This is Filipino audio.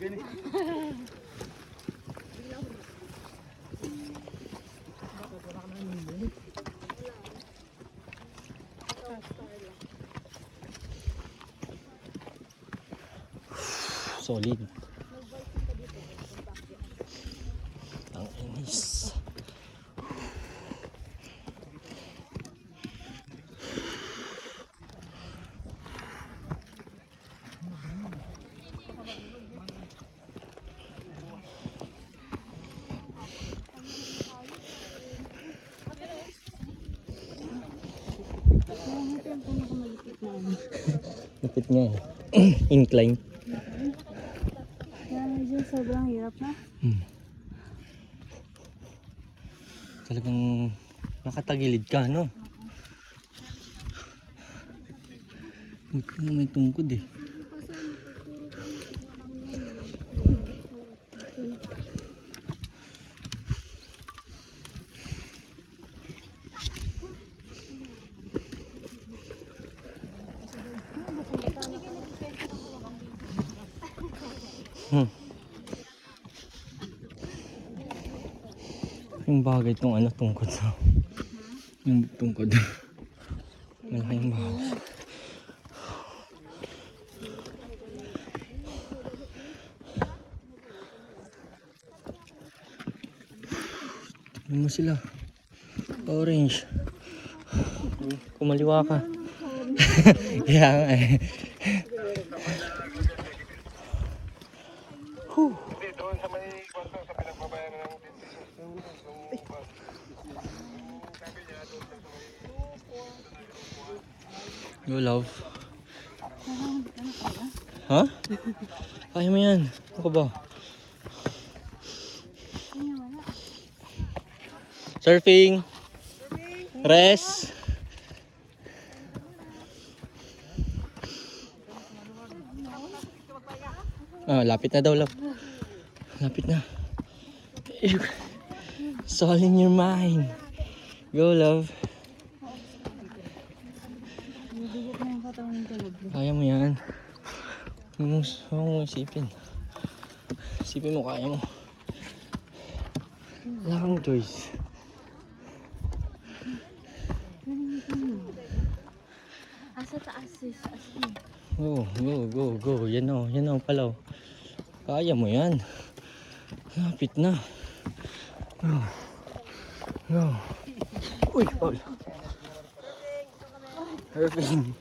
Solid. Ang inis. Lapit nga eh. Incline. Medyo sobrang hirap na. Talagang nakatagilid ka, no? Buti na may tungkod eh. Yung bagay itong ano, tungkod sa yung tungkod. Malaking bagay. Tignan mo sila. Orange. Kumaliwa ka. Kaya nga eh. Doon sa may kwarto sa pinagbabayaran ng Yo, love. Ha? Kaya mo yan. Ano ka ba? Surfing. Rest. Ah, lapit na daw, love. Lapit na. It's all in your mind. Go, love. Kaya mo yan. Huwag mong isipin. Isipin mo, kaya mo. Wala kang choice. Asa taas sis. Go, go, go, go. Yan o, palaw. Kaya mo yan. Lapit na. Go. Go. Uy, Paul. Surfing.